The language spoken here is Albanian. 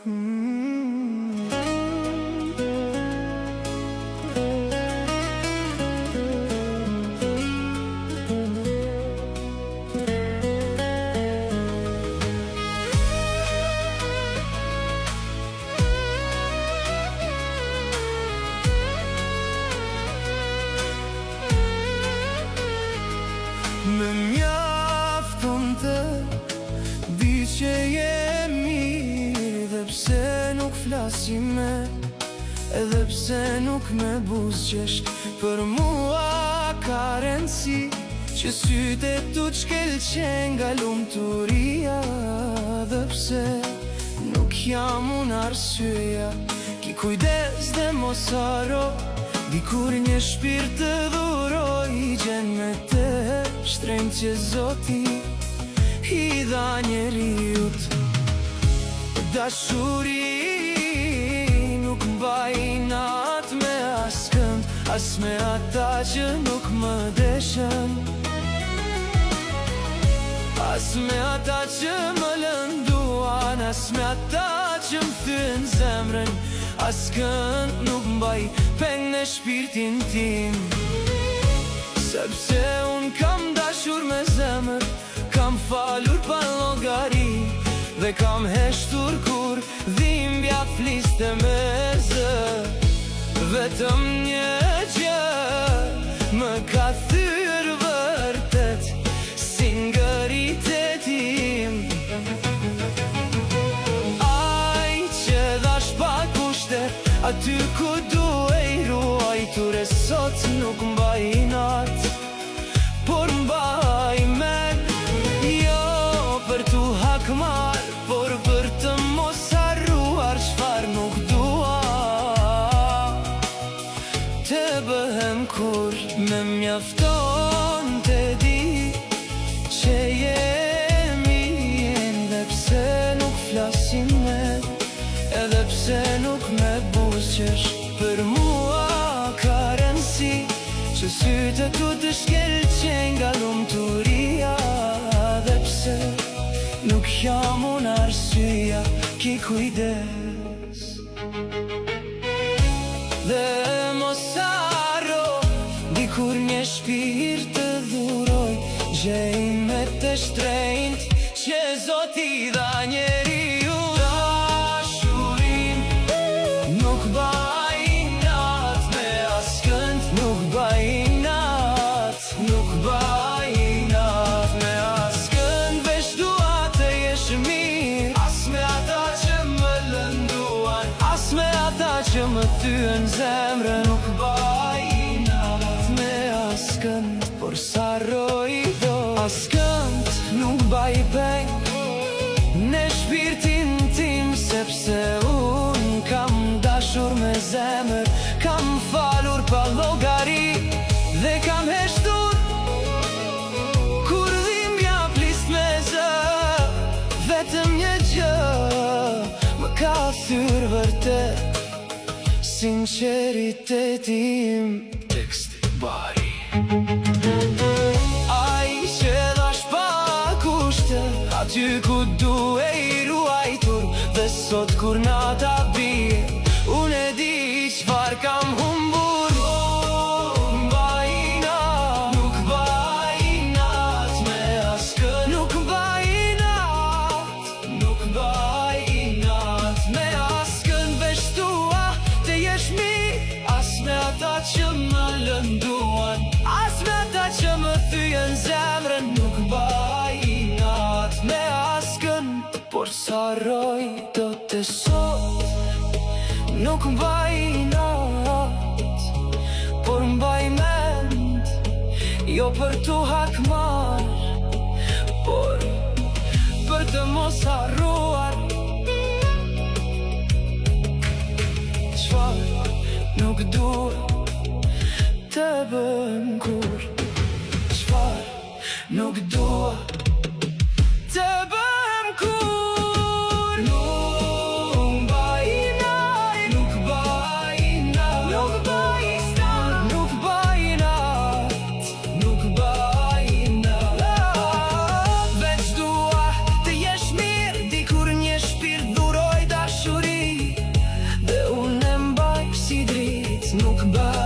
Me mjafton të di që je mirë, dhe pse nuk flasime, edhe pse nuk me buzqesh. Për mua ka rëndësi që sytë e tu t'shkelqen nga lumturia, dhe pse nuk jam unë arsyeja. Ki kujdes dhe mos haro, dikur një shpirt të dhuroj, gjen me te shtrenjtë që Zoti i dha njeriut. Dashuri nuk mbaj inat me askënd, as me ata që nuk më deshen, as me ata që më lënduan, as me ata që më thyn zemrën. Askënd nuk mbaj peng në shpirtin tim, sepse unë kam dashur me zemër, kam falur pa llogari, dhe kam heshtur kur dhimbja fliste me zë. Vetëm një gjë më ka thyrë vërtet si ngëritet im, ai që dhash pa kushte aty ku duhej ruajtur. E sot nuk mbaj inat, por mbaj mend, jo për tu hakmar, por për të mos harruar çfar nuk dua të bëhem kur. Me mjafton të di që jemi, edhe pse nuk flasim me, edhe pse nuk me buzqesh. Për mua ka rëndësi që sytë e tu të shkelqen nga lumturia, dhe pse nuk jam unë arsyeja. Ki kujdes dhe mos haro, dikur një shpirt të dhuroj, gjej me të shtrenjtë që Zoti i dha njeriu. Dashurin nuk baj inat me askënd, nuk baj inat, nuk baj inat me askënd. Veç dua të jesh mirë, as me ata që më lënduan, as me ata që më thyen zemrën. Nuk baj inat me askënd, por sa roj do. Askënd nuk baj peng në shpirtin tim, sepse unë kam dashur me zemër, kam falur pa llogari, dhe kam heshtur kur dhimbja flist me zë. Vetëm një gjë më ka thyrë vërtet sinqeriteti im. Teksti Bari. Ai që dhash pa kushte aty ku duhej ruajtur, dhe sot kur nata bie, unë e di çfar kam humbur. Mbaj inat, nuk mbaj inat me askënd, nuk mbaj inat, nuk mbaj inat me askënd. Veç dua të jesh mirë, as me ata që më lënduan, as me ata që më thyen zemrën. Nuk mbaj inat me askënd, por sa roj do të sot. Nuk mbaj inat, por mbaj mend, jo për tu hakmar, por për të mos harruar çfar nuk dua të bëhem kur. Çfar nuk dua të bëhem kur. Nuk mbaj inat, nuk mbaj inat, nuk mbaj inat, nuk mbaj inat, nuk mbaj inat. Veç dua të jesh mirë, dikur nuk bë